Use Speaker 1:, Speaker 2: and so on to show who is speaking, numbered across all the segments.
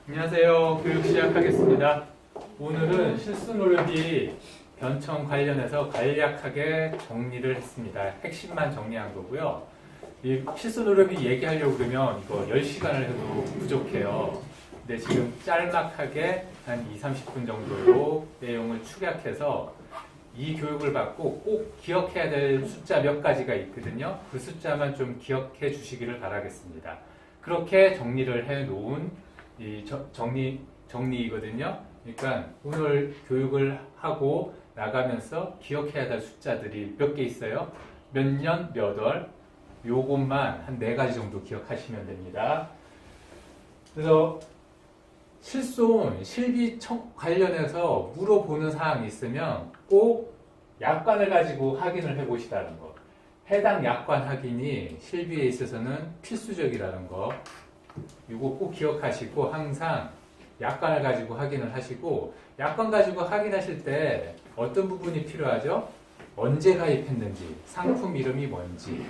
Speaker 1: 안녕하세요. 교육 시작하겠습니다. 오늘은 실수 노력이 변청 관련해서 간략하게 정리를 했습니다. 핵심만 정리한 거고요. 이 실수 노력이 얘기하려고 그러면 이거 10시간을 해도 부족해요. 근데 지금 짤막하게 한 20-30분 정도로 내용을 축약해서 이 교육을 받고 꼭 기억해야 될 숫자 몇 가지가 있거든요. 그 숫자만 좀 기억해 주시기를 바라겠습니다. 그렇게 정리를 해 놓은 이 정리이거든요. 그러니까 오늘 교육을 하고 나가면서 기억해야 될 숫자들이 몇 개 있어요. 몇 년, 몇 월, 요것만 한 4가지 정도 기억하시면 됩니다. 그래서 실손, 실비 관련해서 물어보는 사항이 있으면 꼭 약관을 가지고 확인을 해보시라는 거. 해당 약관 확인이 실비에 있어서는 필수적이라는 거. 이거 꼭 기억하시고 항상 약관을 가지고 확인을 하시고, 약관 가지고 확인하실 때 어떤 부분이 필요하죠? 언제 가입했는지, 상품 이름이 뭔지,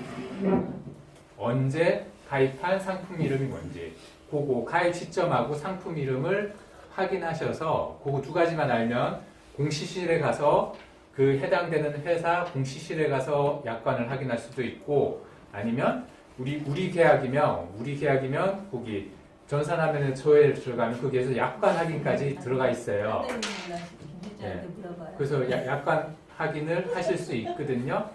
Speaker 1: 언제 가입한 상품 이름이 뭔지, 그거 가입 시점하고 상품 이름을 확인하셔서 그거 2가지만 알면 공시실에 가서 그 해당되는 회사 공시실에 가서 약관을 확인할 수도 있고, 아니면 우리 계약이면 거기 전산화면에 조회를 들어가면 거기에서 약관 확인까지 들어가 있어요. 네. 그래서 약관 확인을 하실 수 있거든요.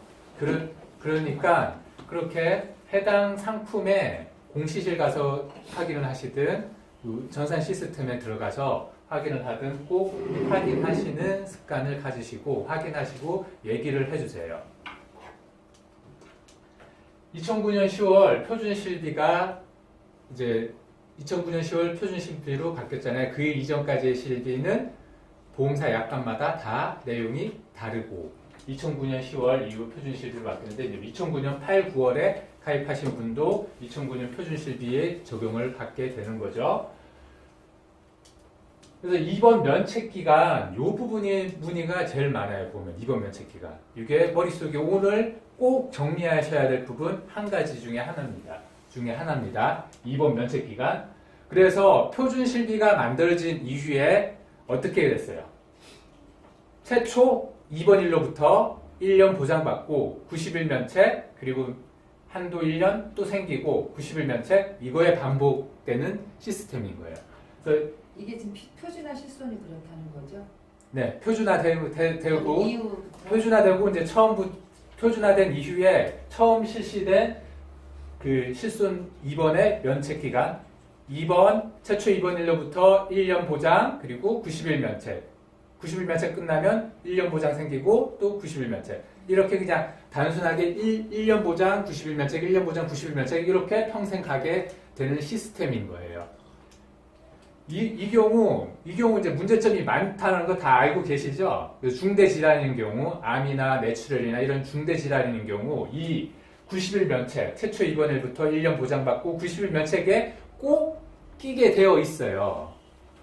Speaker 1: 그러니까 그렇게 해당 상품에 공시실 가서 확인을 하시든 전산 시스템에 들어가서 확인을 하든 꼭 확인하시는 습관을 가지시고 확인하시고 얘기를 해주세요. 2009년 10월 표준실비가 이제 2009년 10월 표준실비로 바뀌었잖아요. 그 이전까지의 실비는 보험사 약관마다 다 내용이 다르고 2009년 10월 이후 표준실비로 바뀌었는데 2009년 8, 9월에 가입하신 분도 2009년 표준실비에 적용을 받게 되는 거죠. 그래서 이번 면책기간 이 부분이 문의가 제일 많아요. 보면 이번 면책기간 이게 머릿속에 오늘 꼭 정리하셔야 될 부분 한 가지 중에 하나입니다. 이번 면책기간. 그래서 표준실비가 만들어진 이후에 어떻게 됐어요? 최초 2번 일로부터 1년 보장받고 90일 면책, 그리고 한도 1년 또 생기고 90일 면책, 이거에 반복되는 시스템인 거예요. 그래서
Speaker 2: 이게 지금 표준화 실손이 그렇다는 거죠?
Speaker 1: 네, 표준화되고 이제 표준화된 이후에 처음 실시된 그 실손 2번의 면책 기간, 최초 2번 일로부터 1년 보장, 그리고 90일 면책. 90일 면책 끝나면 1년 보장 생기고 또 90일 면책. 이렇게 그냥 단순하게 1년 보장, 90일 면책, 1년 보장, 90일 면책 이렇게 평생 가게 되는 시스템인 거예요. 이 경우 이제 문제점이 많다는 거 다 알고 계시죠? 중대 질환인 경우, 암이나 뇌출혈이나 이런 중대 질환인 경우 이 90일 면책, 최초 입원일부터 1년 보장받고 90일 면책에 꼭 끼게 되어 있어요.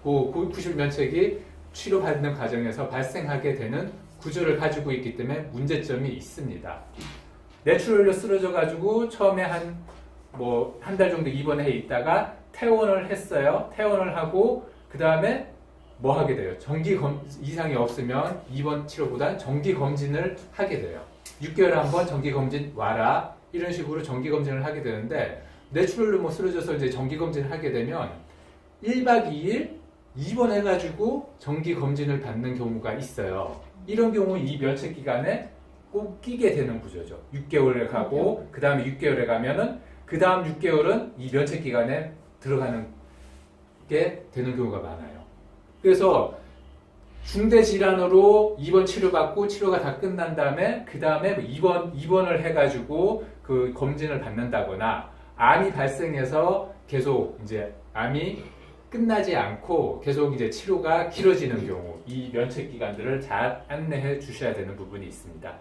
Speaker 1: 그 90일 면책이 치료받는 과정에서 발생하게 되는 구조를 가지고 있기 때문에 문제점이 있습니다. 뇌출혈로 쓰러져가지고 처음에 한 달 정도 입원해 있다가 퇴원을 했어요. 퇴원을 하고 그 다음에 뭐 하게 돼요? 이상이 없으면 입원 치료보다는 정기검진을 하게 돼요. 6개월에 한 번 정기검진 와라. 이런 식으로 정기검진을 하게 되는데, 뇌출혈로 쓰러져서 이제 정기검진을 하게 되면 1박 2일 입원해가지고 정기검진을 받는 경우가 있어요. 이런 경우 이 면책 기간에 꼭 끼게 되는 구조죠. 6개월에 가고 그 다음에 6개월에 가면은 그 다음 6개월은 이 면책 기간에 들어가는 게 되는 경우가 많아요. 그래서 중대 질환으로 입원 치료받고 치료가 다 끝난 다음에 그 다음에 입원을 해가지고 그 검진을 받는다거나, 암이 발생해서 계속 이제 암이 끝나지 않고 계속 이제 치료가 길어지는 경우, 이 면책 기간들을 잘 안내해 주셔야 되는 부분이 있습니다.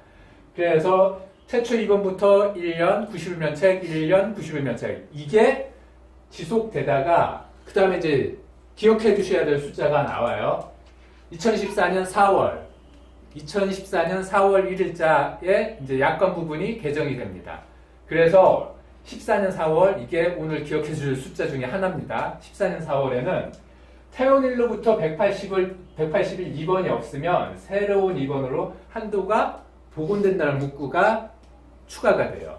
Speaker 1: 그래서 최초 입원부터 1년 90일 면책, 1년 90일 면책, 이게 지속되다가 그 다음에 이제 기억해 두셔야 될 숫자가 나와요. 2014년 4월 1일자에 이제 약관 부분이 개정이 됩니다. 그래서 14년 4월, 이게 오늘 기억해 주실 숫자 중에 하나입니다. 14년 4월에는 퇴원일로부터 180일 입원이 없으면 새로운 입원으로 한도가 복원된다는 문구가 추가가 돼요.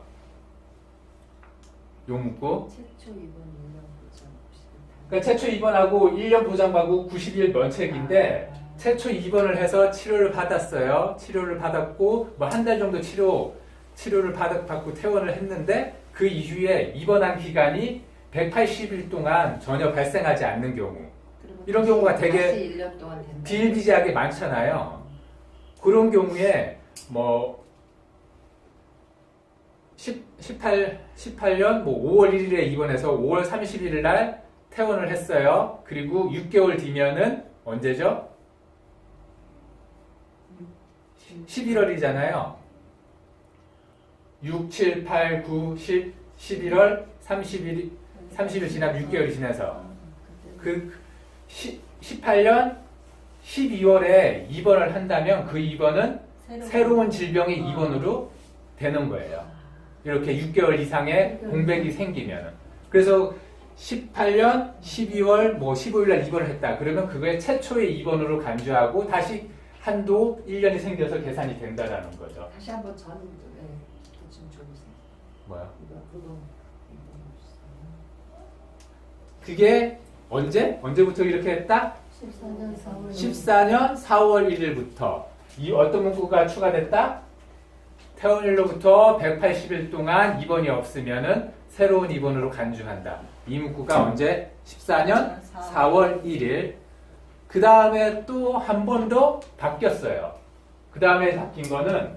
Speaker 1: 요 문구.
Speaker 2: 최초 입원 1년 보장 없이
Speaker 1: 그러니까 최초 입원하고 1년 보장받고 90일 면책인데 최초 입원을 해서 치료를 받았어요. 치료를 받았고 뭐 한 달 정도 치료를 받고 퇴원을 했는데 그 이후에 입원한 기간이 180일 동안 전혀 발생하지 않는 경우. 이런 경우가 되게
Speaker 2: 다시 1년 동안 된다.
Speaker 1: 비일비재하게 많잖아요. 그런 경우에 뭐 18년 뭐 5월 1일에 입원해서 5월 31일 날 퇴원을 했어요. 그리고 6개월 뒤면은 언제죠? 11월이잖아요. 6, 7, 8, 9, 10, 11월 30일 지나면 6개월이 지나서 그 18년 12월에 입원을 한다면 그 입원은 새로운 질병의 입원으로 되는 거예요. 이렇게 6개월 이상의 공백이 생기면. 그래서 18년 12월 뭐 15일 날 입원을 했다. 그러면 그거에 최초의 입원으로 간주하고 다시 한도 1년이 생겨서 계산이 된다라는 거죠.
Speaker 2: 다시 한번 전 좀 줘보세요.
Speaker 1: 뭐야?
Speaker 2: 이거 노동
Speaker 1: 그게 언제부터 이렇게 했다?
Speaker 2: 14년 4월
Speaker 1: 14년 4월 1일부터 이 어떤 문구가 추가됐다? 퇴원일로부터 180일 동안 입원이 없으면은 새로운 입원으로 간주한다. 이 문구가 언제? 14년 4월 1일. 그 다음에 또 한 번 더 바뀌었어요. 그 다음에 바뀐 거는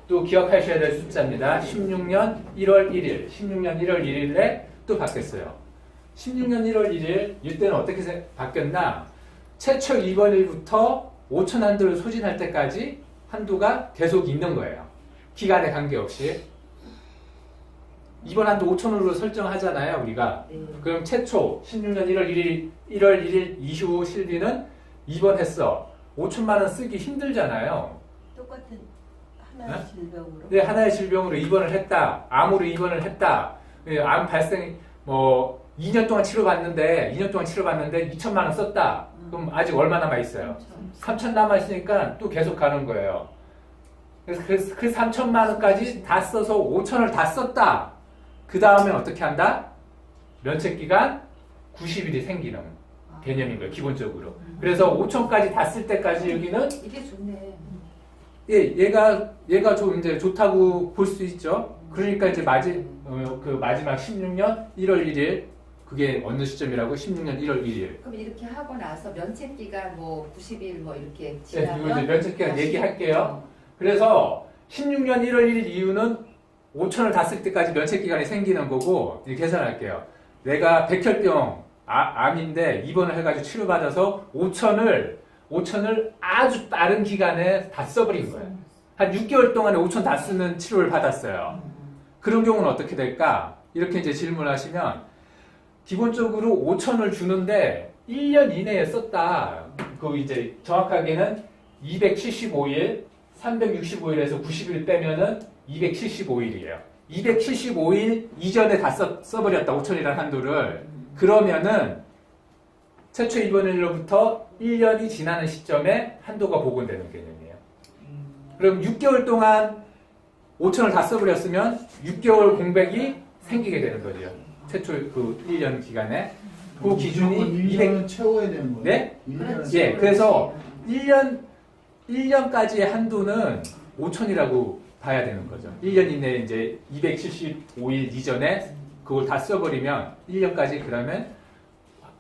Speaker 1: 또 기억하셔야 될 숫자입니다. 16년 1월 1일. 16년 1월 1일에 또 바뀌었어요. 16년 1월 1일, 이때는 어떻게 바뀌었나? 최초 입원일부터 5천 한도를 소진할 때까지 한도가 계속 있는 거예요. 기간에 관계없이. 입원 한도 5천으로 설정하잖아요, 우리가.
Speaker 2: 네.
Speaker 1: 그럼 최초 16년 1월 1일 이후 실비는 입원했어. 5천만 원 쓰기 힘들잖아요.
Speaker 3: 똑같은 하나의
Speaker 1: 네?
Speaker 3: 질병으로.
Speaker 1: 네, 하나의 질병으로 입원을 했다. 암으로 입원을 했다. 암 발생 2년 동안 치료받는데 2천만 원 썼다. 그럼 아직 얼마 남아 있어요? 3천 남아 있으니까 또 계속 가는 거예요. 그래서 그 3천만 원까지 다 써서 5천을 다 썼다. 그 다음에 어떻게 한다? 면책 기간 90일이 생기는 개념인 거예요, 기본적으로. 그래서 5천까지 다 쓸 때까지 여기는
Speaker 2: 이게 좋네.
Speaker 1: 예, 얘가 좀 이제 좋다고 볼 수 있죠. 그러니까 이제 그 마지막 16년 1월 1일 그게 어느 시점이라고? 16년 1월 1일.
Speaker 2: 그럼 이렇게 하고 나서 면책 기간 뭐 90일 뭐 이렇게
Speaker 1: 네,
Speaker 2: 지나면
Speaker 1: 이거 이제 면책 기간
Speaker 2: 다시-
Speaker 1: 얘기할게요. 그래서 16년 1월 1일 이후는 5천을 다 쓸 때까지 면책 기간이 생기는 거고 이렇게 계산할게요. 내가 백혈병 암인데 입원을 해가지고 치료받아서 5천을 아주 빠른 기간에 다 써버린 거예요. 한 6개월 동안에 5천 다 쓰는 치료를 받았어요. 그런 경우는 어떻게 될까? 이렇게 이제 질문하시면 기본적으로 5천을 주는데 1년 이내에 썼다. 그 이제 정확하게는 275일, 365일에서 90일 빼면은 275일이에요. 275일 이전에 다 써버렸다. 5천이라는 한도를. 그러면은 최초 입원일로부터 1년이 지나는 시점에 한도가 복원되는 개념이에요. 그럼 6개월 동안 5천을 다 써버렸으면 6개월 공백이 생기게 되는 거죠. 최초 그 1년 기간에. 그 기준이
Speaker 4: 1년을 채워야 되는 거예요.
Speaker 1: 네?
Speaker 4: 1년을
Speaker 1: 예, 그래서 1년까지의 한도는 5천이라고 봐야 되는 거죠. 1년 이내에 이제 275일 이전에 그걸 다 써버리면 1년까지 그러면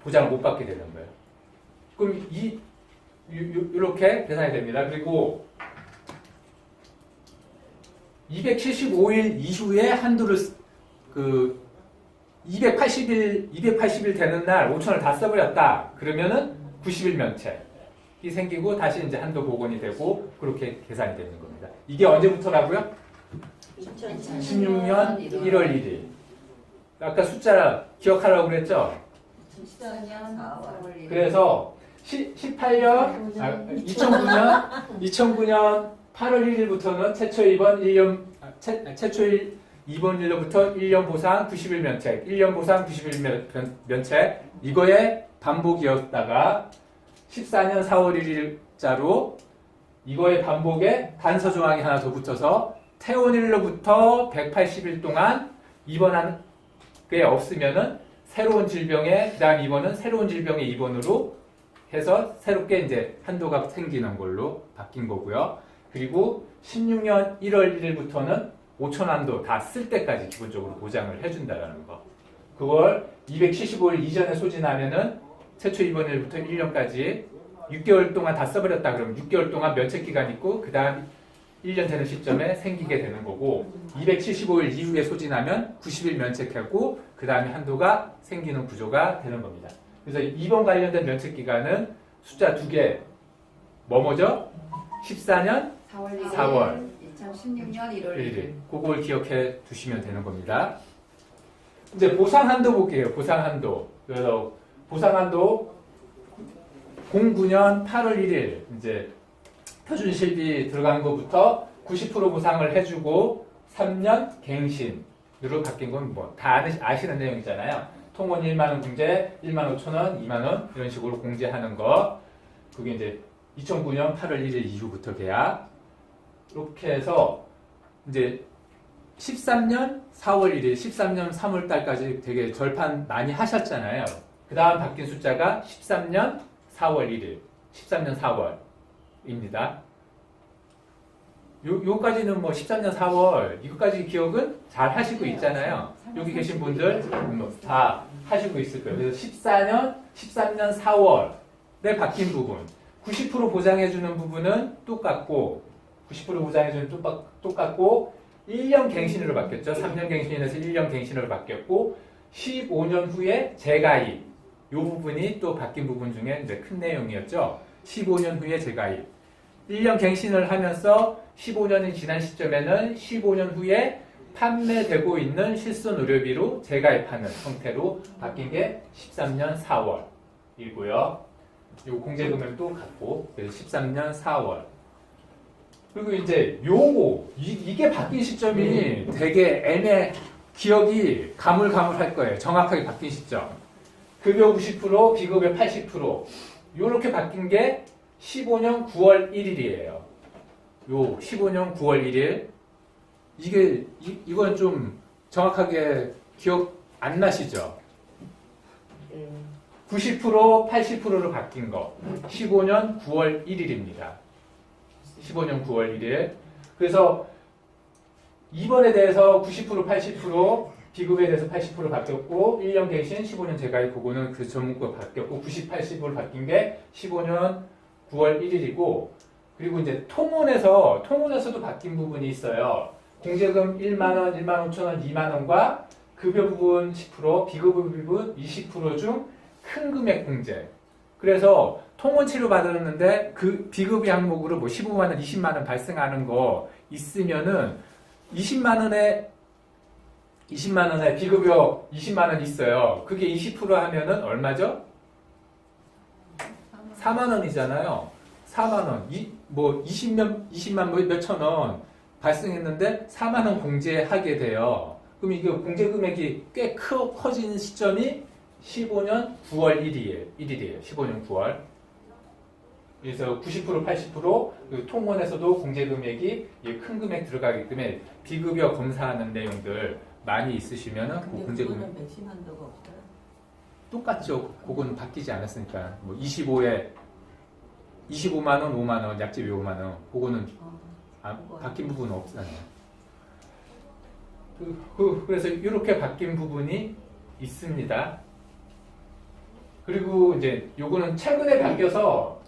Speaker 1: 보장을 못 받게 되는 거예요. 그럼 이렇게 계산이 됩니다. 그리고 275일 이후에 한도를 280일 되는 날 5천을 다 써버렸다. 그러면은 90일 면책이 생기고 다시 이제 한도 복원이 되고 그렇게 계산이 되는 겁니다. 이게 언제부터라고요? 16년 1월 1일. 아까 숫자 기억하라고 그랬죠?
Speaker 2: 14년 4월 1일.
Speaker 1: 그래서 2009년 8월 1일부터는 최초 입원일로부터 1년 보상 90일 면책, 1년 보상 90일 면책 이거에 반복이었다가 14년 4월 1일자로 이거의 반복에 단서 조항이 하나 더 붙어서 퇴원일로부터 180일 동안 입원한 게 없으면은 새로운 질병에 그다음 입원은 새로운 질병의 입원으로 해서 새롭게 이제 한도가 생기는 걸로 바뀐 거고요. 그리고 16년 1월 1일부터는 5천 한도 다 쓸 때까지 기본적으로 보장을 해준다라는 거. 그걸 275일 이전에 소진하면은 최초 입원일부터 1년까지 6개월 동안 다 써버렸다 그러면 6개월 동안 면책 기간 있고 그 다음 1년 되는 시점에 생기게 되는 거고 275일 이후에 소진하면 90일 면책하고 그 다음에 한도가 생기는 구조가 되는 겁니다. 그래서 입원 관련된 면책 기간은 숫자 2개 뭐뭐죠? 14년
Speaker 2: 4월 1일,
Speaker 1: 4월.
Speaker 2: 2016년 1월 1일.
Speaker 1: 1일. 그걸 기억해 두시면 되는 겁니다. 이제 보상 한도 볼게요. 보상 한도. 그래서 보상 한도 09년 8월 1일 이제 표준 실비 들어간 것부터 90% 보상을 해주고 3년 갱신으로 바뀐 건 뭐 다 아시는 내용이잖아요. 통원 1만 원 공제, 1만 5천 원, 2만 원 이런 식으로 공제하는 거. 그게 이제 2009년 8월 1일 이후부터 계약. 이렇게 해서 이제 13년 4월 1일, 13년 3월 달까지 되게 절판 많이 하셨잖아요. 그 다음 바뀐 숫자가 13년 4월 1일, 13년 4월입니다. 요까지는 뭐 13년 4월, 이거까지 기억은 잘 하시고 있잖아요. 여기 계신 분들 다 하시고 있을 거예요. 그래서 13년 4월에 바뀐 부분, 90% 보장해주는 부분은 똑같고, 90% 보장해주는 똑같고, 1년 갱신으로 바뀌었죠. 3년 갱신에서 1년 갱신으로 바뀌었고, 15년 후에 재가입. 이 부분이 또 바뀐 부분 중에 이제 큰 내용이었죠. 15년 후에 재가입. 1년 갱신을 하면서 15년이 지난 시점에는 15년 후에 판매되고 있는 실손 의료비로 재가입하는 형태로 바뀐 게 13년 4월이고요. 이 공제 금액도 같고, 그래서 13년 4월. 그리고 이제 이게 바뀐 시점이 되게 기억이 가물가물할 거예요. 정확하게 바뀐 시점. 급여 90%, 비급여 80%. 요렇게 바뀐 게 15년 9월 1일이에요. 요 15년 9월 1일. 이건 좀 정확하게 기억 안 나시죠? 90%, 80%로 바뀐 거. 15년 9월 1일입니다. 15년 9월 1일. 그래서 입원에 대해서 90%, 80%, 비급에 대해서 80% 바뀌었고 1년 갱신, 15년 재가입 그거는 그 전문가 바뀌었고 90, 80으로 바뀐 게 15년 9월 1일이고 그리고 이제 통원에서도 바뀐 부분이 있어요. 공제금 1만 원, 1만 5천 원, 2만 원과 급여 부분 10%, 비급여 부분 20% 중 큰 금액 공제. 그래서 통원 치료 받았는데 그 비급여 항목으로 뭐 15만 원, 20만 원 발생하는 거 있으면은 20만 원에 비급여 20만 원 있어요. 그게 20% 하면은 얼마죠? 4만 원이잖아요. 4만 원. 뭐 20만 몇천 원 발생했는데 4만 원 공제하게 돼요. 그럼 이게 공제 금액이 꽤 커진 시점이 15년 9월 1일이에요. 15년 9월. 그래서 90%, 80% 통원에서도 공제 금액이 큰 금액 들어가기 때문에 비급여 검사하는 내용들 많이 있으시면은 그 공제 금액
Speaker 3: 그거는 맥심 한도가 없어요.
Speaker 1: 똑같죠. 그건 바뀌지 않았으니까. 뭐 25만 원, 5만 원, 약집이 5만 원. 그거는 바뀐 부분은 없잖아요. 그래서 이렇게 바뀐 부분이 있습니다. 그리고 이제 요거는 최근에 바뀌어서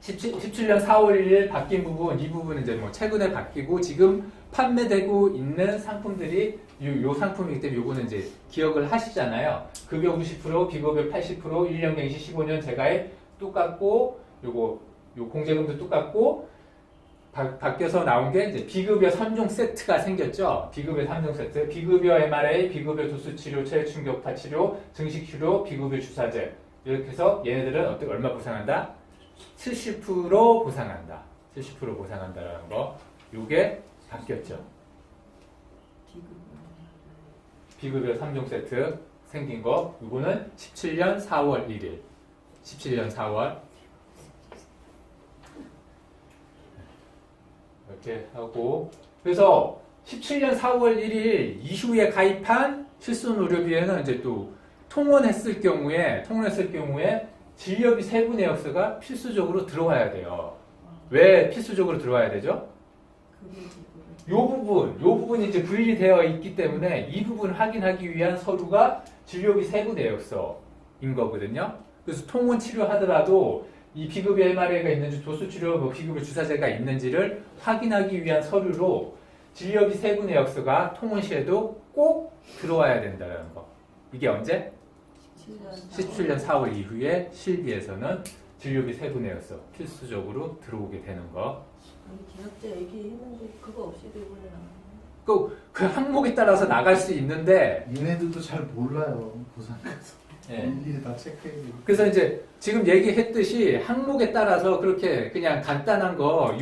Speaker 1: 17년 4월 1일 바뀐 부분, 이 부분은 이제 뭐 최근에 바뀌고 지금 판매되고 있는 상품들이 요 상품이기 때문에 요거는 이제 기억을 하시잖아요. 급여 90%, 비급여 80%, 1년 갱신 15년 재가입 똑같고 요 공제금도 똑같고 바뀌어서 나온 게 이제 비급여 3종 세트가 생겼죠. 비급여 3종 세트. 비급여 MRA, 비급여 도수치료, 체충격파 치료, 증식치료, 비급여 주사제. 이렇게 해서 얘네들은 얼마 보상한다? 70% 보상한다. 70% 보상한다라는 거. 요게 바뀌었죠. 비급여 3종 세트. 생긴 거. 이거는 17년 4월 1일. 17년 4월. 이렇게 하고. 그래서 17년 4월 1일 이후에 가입한 실손 의료비에는 이제 또 통원했을 경우에 진료비 세부 내역서가 필수적으로 들어와야 돼요. 왜 필수적으로 들어와야 되죠? 요 부분이 이제 분리되어 있기 때문에 이 부분을 확인하기 위한 서류가 진료비 세부 내역서인 거거든요. 그래서 통원 치료하더라도 이 비급여 MRA가 있는지 도수치료 뭐 비급여 주사제가 있는지를 확인하기 위한 서류로 진료비 세부 내역서가 통원 시에도 꼭 들어와야 된다는 거. 이게 언제? 17년 4월 이후에 실비에서는 진료비 세부 내역서 필수적으로 들어오게 되는 거.
Speaker 3: 아니 계약자 얘기했는데 그거 없이 되버리나.
Speaker 1: 그 항목에 따라서 나갈 수 있는데
Speaker 4: 얘네들도 잘 몰라요 보상가서
Speaker 1: 예.
Speaker 4: 일일이 다 체크해야 돼.
Speaker 1: 그래서 이제 지금 얘기했듯이 항목에 따라서 그렇게 그냥 간단한 거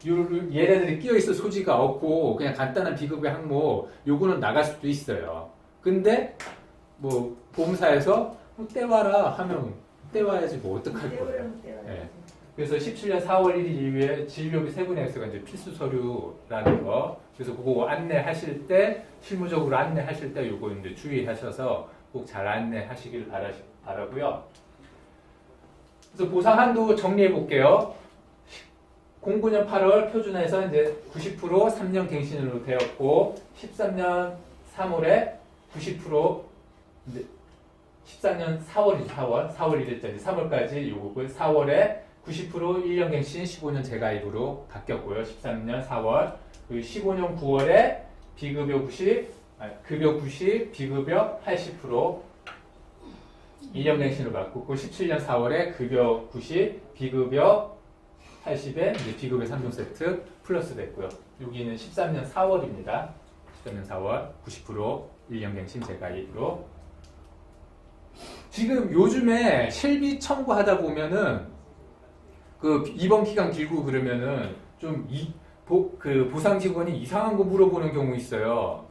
Speaker 1: 얘네들이 끼어 있을 소지가 없고 그냥 간단한 비급여 항목 요거는 나갈 수도 있어요. 근데 뭐 보험사에서 뭐 떼와라 하면 떼와야지 뭐 어떡할 거예요. 예. 그래서 17년 4월 1일 이후에 진료비 세부 내역서가 이제 필수 서류라는 거. 그래서 그거 안내하실 때 실무적으로 안내하실 때 요거 이제 주의하셔서 꼭 잘 안내하시길 바라고요. 그래서 보상 한도 정리해 볼게요. 09년 8월 표준에서 이제 90% 3년 갱신으로 되었고 13년 3월에 90% 이제 14년 4월 1일짜리 3월까지 요거고 4월에 90% 1년 갱신 15년 재가입으로 바뀌었고요. 13년 4월 그 15년 9월에 비급여 90 급여 90, 비급여 80% 2년 갱신으로 바꾸고 17년 4월에 급여 90, 비급여 80에 이제 비급여 3종 세트 플러스 됐고요. 여기는 13년 4월입니다. 13년 4월 90% 1년 갱신 재가입으로. 지금 요즘에 실비 청구하다 보면은 그 입원 기간 길고 그러면은 좀 그 보상 직원이 이상한 거 물어보는 경우 있어요.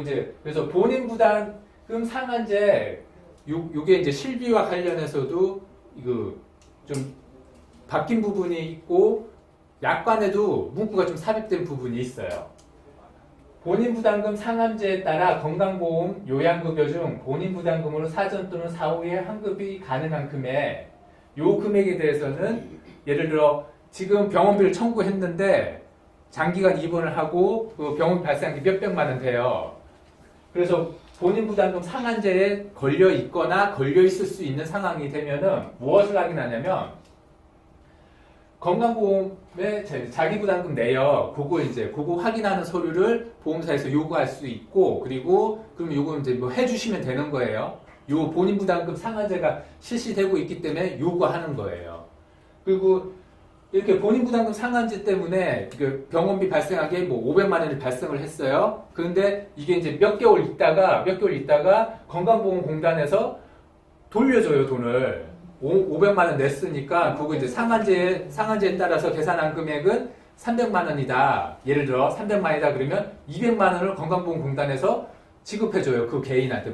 Speaker 1: 이제 그래서 본인 부담금 상한제 요게 이제 실비와 관련해서도 이거 좀 바뀐 부분이 있고 약관에도 문구가 좀 삽입된 부분이 있어요. 본인 부담금 상한제에 따라 건강보험 요양급여 중 본인 부담금으로 사전 또는 사후에 환급이 가능한 금액 요 금액에 대해서는 예를 들어 지금 병원비를 청구했는데 장기간 입원을 하고 그 병원 발생한 게 몇백만 원 돼요. 그래서 본인 부담금 상한제에 걸려 있거나 걸려 있을 수 있는 상황이 되면은 무엇을 확인하냐면 건강보험에 자기 부담금 내역 그거 확인하는 서류를 보험사에서 요구할 수 있고 그리고 그럼 요거 이제 뭐 해주시면 되는 거예요. 요 본인 부담금 상한제가 실시되고 있기 때문에 요구하는 거예요. 그리고 이렇게 본인 부담금 상한제 때문에 그 병원비 발생한 게 뭐 500만 원이 발생을 했어요. 그런데 이게 이제 몇 개월 있다가 건강보험공단에서 돌려줘요, 돈을. 500만 원 냈으니까 그거 이제 상한제에 따라서 계산한 금액은 300만 원이다. 예를 들어 300만 원이다 그러면 200만 원을 건강보험공단에서 지급해줘요. 그 개인한테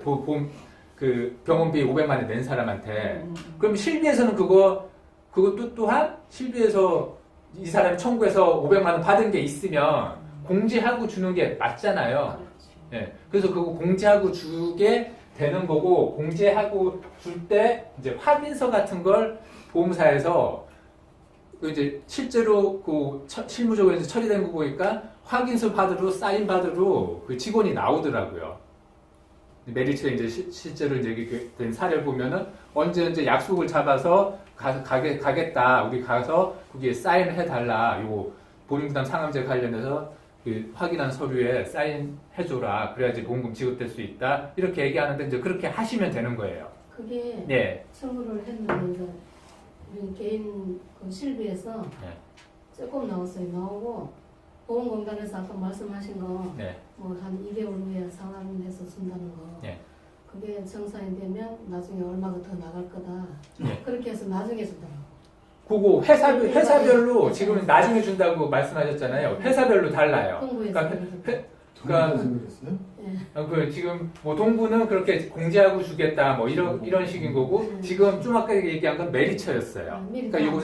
Speaker 1: 그 병원비 500만 원 낸 사람한테. 그럼 실비에서는 그것도 또한 실비에서 이 사람이 청구해서 500만 원 받은 게 있으면 공제하고 주는 게 맞잖아요. 예. 그래서 그거 공제하고 주게 되는 거고 공제하고 줄 때 이제 확인서 같은 걸 보험사에서 이제 실제로 그 실무적으로 이제 처리된 거 보니까 확인서 받으러 사인 받으러 그 직원이 나오더라고요. 메리츠에 이제 실제로 이제 된 사례를 보면은 언제 약속을 잡아서 가겠다. 우리 가서 거기에 사인을 해달라. 요 본인부담 상한제 관련해서 그 확인한 서류에 사인해줘라. 그래야지 보험금 지급될 수 있다. 이렇게 얘기하는데 이제 그렇게 하시면 되는 거예요.
Speaker 5: 그게
Speaker 1: 네.
Speaker 5: 청구를 했는데 이제 우리 개인 그 실비에서
Speaker 1: 네.
Speaker 5: 조금 나왔어요. 나오고 보험공단에서 아까 말씀하신 거
Speaker 1: 네.
Speaker 5: 뭐 한 2개월 후에 상환해서 준다는 거
Speaker 1: 네.
Speaker 5: 그게 정산이 되면 나중에 얼마가 더 나갈 거다.
Speaker 1: 네.
Speaker 5: 그렇게 해서 나중에 주더라고.
Speaker 1: 그거 회사별로 지금 나중에 준다고 말씀하셨잖아요. 회사별로 달라요.
Speaker 5: 홍보에서
Speaker 1: 그러니까 그러니까
Speaker 4: 동부에서 그랬어요?
Speaker 1: 그 지금 뭐 동부는 그렇게 공제하고 주겠다 뭐 이런 식인 거고 지금 좀 아까 얘기한 건 메리처였어요. 그러니까 이거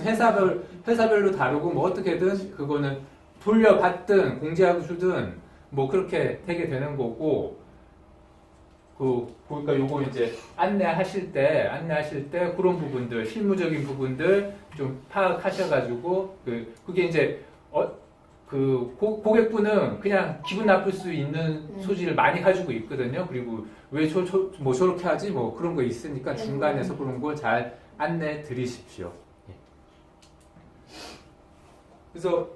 Speaker 1: 회사별로 다르고 뭐 어떻게든 그거는 돌려받든 공제하고 주든 뭐 그렇게 되게 되는 거고 그러니까 요거 이제 안내하실 때 그런 부분들 실무적인 부분들 좀 파악하셔가지고 그게 이제 그 고객분은 그냥 기분 나쁠 수 있는 소지를 많이 가지고 있거든요. 그리고 왜 뭐 저렇게 하지 뭐 그런 거 있으니까 중간에서 그런 걸 잘 안내 드리십시오. 예. 그래서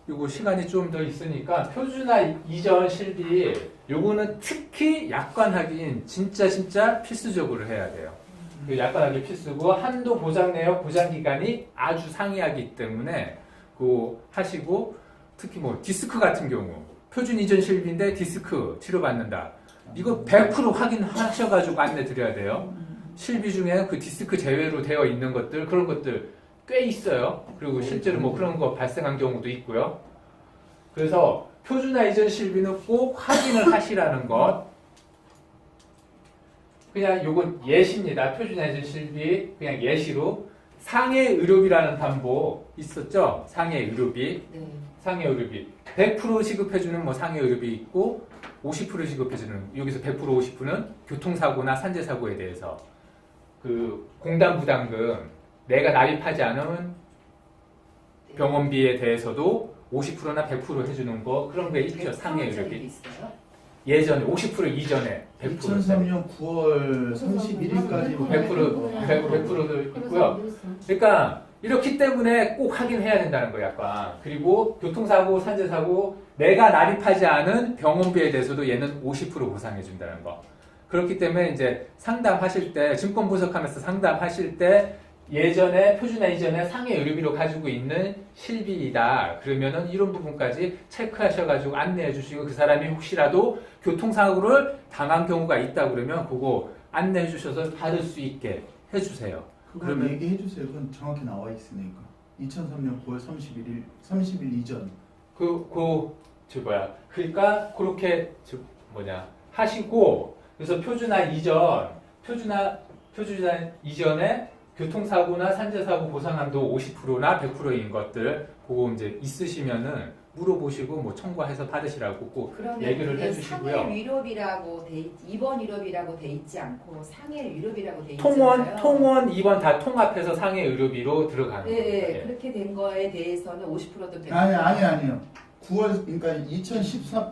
Speaker 1: 요거 시간이 좀 더 있으니까 표준화 이전 실비 요거는 특히 약관 확인 진짜 필수적으로 해야 돼요. 그 약관 확인 필수고 한도 보장 내역 보장 기간이 아주 상이하기 때문에 그거 하시고 특히 뭐 디스크 같은 경우 표준 이전 실비인데 디스크 치료받는다. 이거 100% 확인하셔가지고 안내 드려야 돼요. 실비 중에 그 디스크 제외로 되어 있는 것들 그런 것들 꽤 있어요. 그리고 실제로 뭐 그런 거 발생한 경우도 있고요. 그래서 표준화 이전 실비는 꼭 확인을 하시라는 것. 그냥 요건 예시입니다. 표준화 이전 실비 그냥 예시로 상해 의료비라는 담보 있었죠? 상해 의료비.
Speaker 2: 네.
Speaker 1: 상해 의료비 100% 지급해주는 뭐 상해 의료비 있고 50% 지급해주는 여기서 100% 50%는 교통사고나 산재사고에 대해서 그 공단 부담금 내가 납입하지 않으면 병원비에 대해서도 50%나 100% 해주는 거 그런 게 있죠. 상해 의료비
Speaker 2: 있어요?
Speaker 1: 예전에 50% 이전에 100%
Speaker 4: 2003년 9월 31일까지
Speaker 1: 100%도 있고요. 그러니까 이렇기 때문에 꼭 확인해야 된다는 거예요, 약간. 그리고 교통사고, 산재사고, 내가 납입하지 않은 병원비에 대해서도 얘는 50% 보상해준다는 거. 그렇기 때문에 이제 상담하실 때, 증권 분석하면서 상담하실 때 예전에 표준화 이전에 상해 의료비로 가지고 있는 실비이다. 그러면은 이런 부분까지 체크하셔가지고 안내해 주시고 그 사람이 혹시라도 교통사고를 당한 경우가 있다 그러면 그거 안내해 주셔서 받을 수 있게 해주세요.
Speaker 4: 그걸
Speaker 1: 그러면-
Speaker 4: 얘기해 주세요. 그건 정확히 나와 있으니까. 2003년 9월 30일 이전.
Speaker 1: 그러니까 그렇게 하시고 그래서 표준화 이전에 교통사고나 산재사고 보상한도 50%나 100%인 것들 그거 이제 있으시면은 물어보시고 뭐 청구해서 받으시라고 꼭
Speaker 2: 그러면
Speaker 1: 얘기를
Speaker 2: 그게
Speaker 1: 해주시고요.
Speaker 2: 상해 위로비라고 돼 입원 위로비라고 돼 있지 않고 상해 위로비라고 돼 있잖아요.
Speaker 1: 통원, 입원 다 통합해서 상해 의료비로 들어가는
Speaker 2: 네,
Speaker 1: 겁니다.
Speaker 2: 네. 그렇게 된 거에 대해서는 50%도 되고.
Speaker 4: 아니요. 9월 그러니까 2003년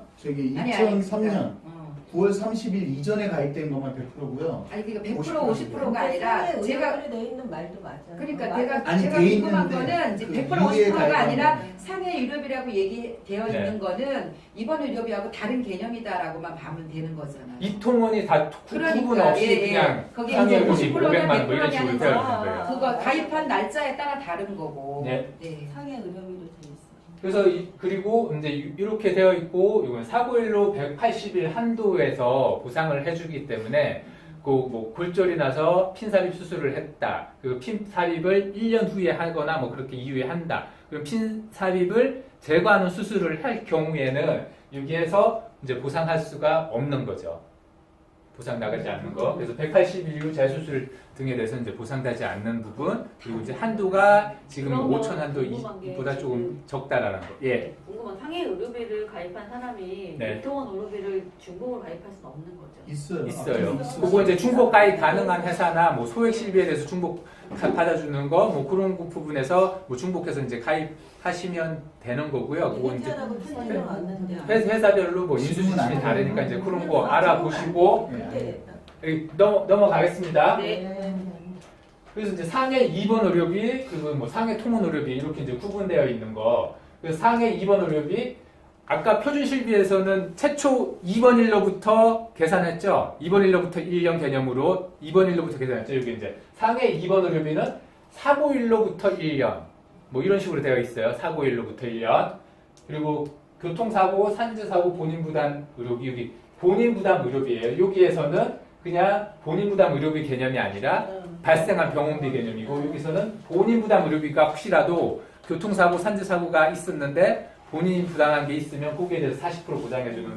Speaker 4: 9월 30일 이전에 가입된 것만 100%고요.
Speaker 2: 아니 그러니까 100%
Speaker 4: 50%
Speaker 2: 50%가 아니라 제가
Speaker 3: 돼 있는 말도 맞아요.
Speaker 2: 그러니까
Speaker 3: 맞아요.
Speaker 4: 아니,
Speaker 2: 제가
Speaker 4: 돼
Speaker 2: 궁금한
Speaker 4: 있는데
Speaker 2: 거는 이제
Speaker 4: 그
Speaker 2: 100%
Speaker 4: 위에
Speaker 2: 50%가
Speaker 4: 가입한
Speaker 2: 아니라
Speaker 4: 거는.
Speaker 2: 상해 의료비라고 얘기되어
Speaker 1: 네.
Speaker 2: 있는 거는 입원 의료비하고 다른 개념이다라고만 보면 되는 거잖아요.
Speaker 1: 이 통원이 다 구분
Speaker 2: 그러니까,
Speaker 1: 없이
Speaker 2: 예, 예.
Speaker 1: 그냥
Speaker 2: 거기에
Speaker 1: 상해
Speaker 2: 이제
Speaker 1: 의료비
Speaker 2: 50% 냐
Speaker 1: 500만 뭐 이런
Speaker 2: 100%
Speaker 1: 식으로
Speaker 2: 냐는
Speaker 1: 되어 있는
Speaker 3: 거.
Speaker 1: 거예요.
Speaker 2: 그거 가입한 날짜에 따라 다른 거고.
Speaker 1: 네.
Speaker 2: 네.
Speaker 3: 상해 의료비로 돼 있어.
Speaker 1: 그래서 그리고 이제 이렇게 되어 있고 이건 사고일로 180일 한도에서 보상을 해주기 때문에 그 뭐 골절이 나서 핀삽입 수술을 했다. 그 핀삽입을 1년 후에 하거나 뭐 그렇게 이후에 한다. 그럼 핀삽입을 제거하는 수술을 할 경우에는 여기에서 이제 보상할 수가 없는 거죠. 보상 나가지 않는 거. 그래서 180일 이후 재수술 등에 대해서 이제 보상되지 않는 부분. 그리고 이제 한도가 지금
Speaker 6: 그러면
Speaker 1: 5천
Speaker 6: 궁금한 게
Speaker 1: 한도보다 조금 적다라는 거. 예.
Speaker 6: 궁금한 상해 의료비를 가입한 사람이
Speaker 1: 네.
Speaker 6: 유통원 의료비를 중복을 가입할 수는 없는 거죠.
Speaker 4: 있어요.
Speaker 1: 있어요.
Speaker 4: 있어요.
Speaker 1: 그거 이제 중복 가입 가능한 회사나 뭐 소액 실비에 대해서 중복 받아주는 거, 뭐 그런 부분에서 뭐 중복해서 이제 가입하시면 되는 거고요. 그거 이제
Speaker 3: 인지하라고 틀리면 왔는데.
Speaker 1: 회사별로 뭐
Speaker 4: 지금은
Speaker 1: 인수지심이
Speaker 4: 안
Speaker 1: 다르니까 이제 그런 거 알아보시고
Speaker 4: 네.
Speaker 1: 넘어가겠습니다.
Speaker 3: 네.
Speaker 1: 그래서 이제 상해 입원 의료비, 그리고 뭐 상해 통원 의료비 이렇게 이제 구분되어 있는 거. 그래서 상해 입원 의료비 아까 표준 실비에서는 최초 입원일로부터 계산했죠. 입원일로부터 1년 개념으로 입원일로부터 계산했죠. 여기 이제 상해 입원 의료비는 사고일로부터 1년 뭐 이런 식으로 되어 있어요. 사고일로부터 1년. 그리고 교통사고, 산재사고, 본인부담 의료비 여기 본인부담 의료비예요. 여기에서는 그냥 본인부담 의료비 개념이 아니라 발생한 병원비 개념이고 여기서는 본인부담 의료비가 혹시라도 교통사고, 산재사고가 있었는데 본인이 부담한 게 있으면 거기에 대해서 40% 보장해주는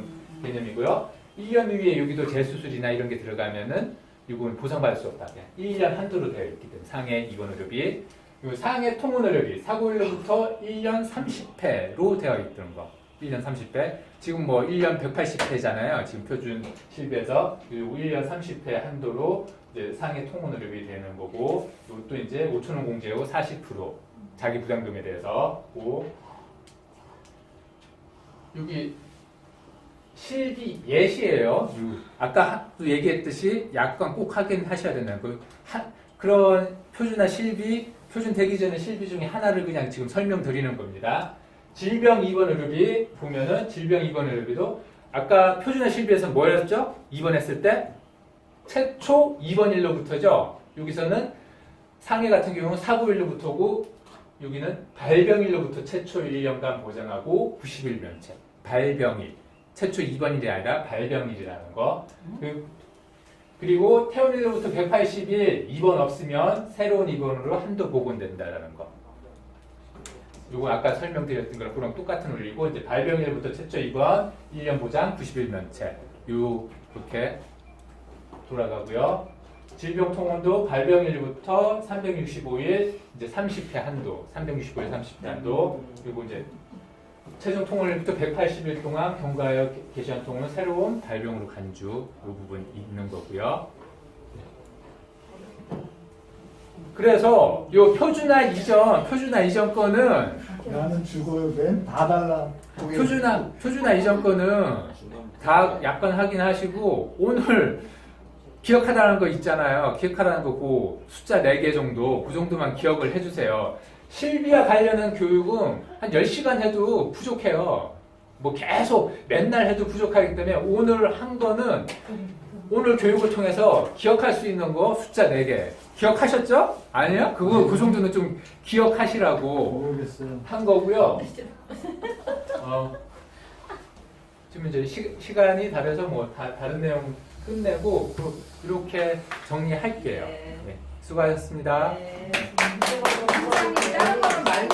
Speaker 1: 개념이고요. 1년 후에 여기도 재수술이나 이런 게 들어가면은 이건 보상받을 수 없다. 1년 한도로 되어 있기 때문에 상해 입원 의료비. 요 상해 통원 의료비 사고일로부터 1년 30회로 되어 있던 거. 1년 30회. 지금 뭐 1년 180회잖아요. 지금 표준 실비에서 그리고 1년 30회 한도로 이제 상해 통원 의료비 되는 거고, 이것도 이제 5,000원 공제후 40% 자기 부담금에 대해서 고 여기 실비 예시예요. 아까도 얘기했듯이 약관 꼭 확인하셔야 된다는 거. 그런 표준화 실비, 표준 되기 전에 실비 중에 하나를 그냥 지금 설명드리는 겁니다. 질병 입원 의료비 보면은 질병 입원 의료비도 아까 표준화 실비에서 뭐였죠? 입원했을 때 최초 입원일로부터죠. 여기서는 상해 같은 경우는 사고일로부터고 여기는 발병일로부터 최초 1년간 보장하고 90일 면책. 발병일. 최초 입원일이 아니라 발병일이라는 거. 그리고 퇴원일로부터 180일 입원 없으면 새로운 입원으로 한도 복원된다라는 거. 요거 아까 설명드렸던 거랑 똑같은 원리고 이제 발병일부터 최초 입원 1년 보장 90일 면책. 요렇게 돌아가고요. 질병통원도 발병일부터 365일 이제 30회 한도, 365일 30회 한도. 그리고 이제 최종 통원일부터 180일 동안 경과하여 개시한 통은 새로운 발병으로 간주 이 부분 있는 거고요. 그래서 요 표준화 이전 거는
Speaker 4: 나는 죽어요. 맨 다 달라.
Speaker 1: 표준화 이전 거는 다 약관 확인하시고 오늘 기억하라는 거 있잖아요. 기억하라는 거 그 숫자 4개 정도 그 정도만 기억을 해주세요. 실비와 관련한 교육은 한 10시간 해도 부족해요. 뭐 계속 맨날 해도 부족하기 때문에 오늘 한 거는 오늘 교육을 통해서 기억할 수 있는 거 숫자 4개. 기억하셨죠? 아니요? 그 정도는 좀 기억하시라고
Speaker 4: 모르겠어요.
Speaker 1: 한 거고요. 지금 이제 시간이 다르서 뭐 다른 내용 끝내고 이렇게 정리할게요. 네, 수고하셨습니다.
Speaker 3: 네.
Speaker 2: 다른 거는 말고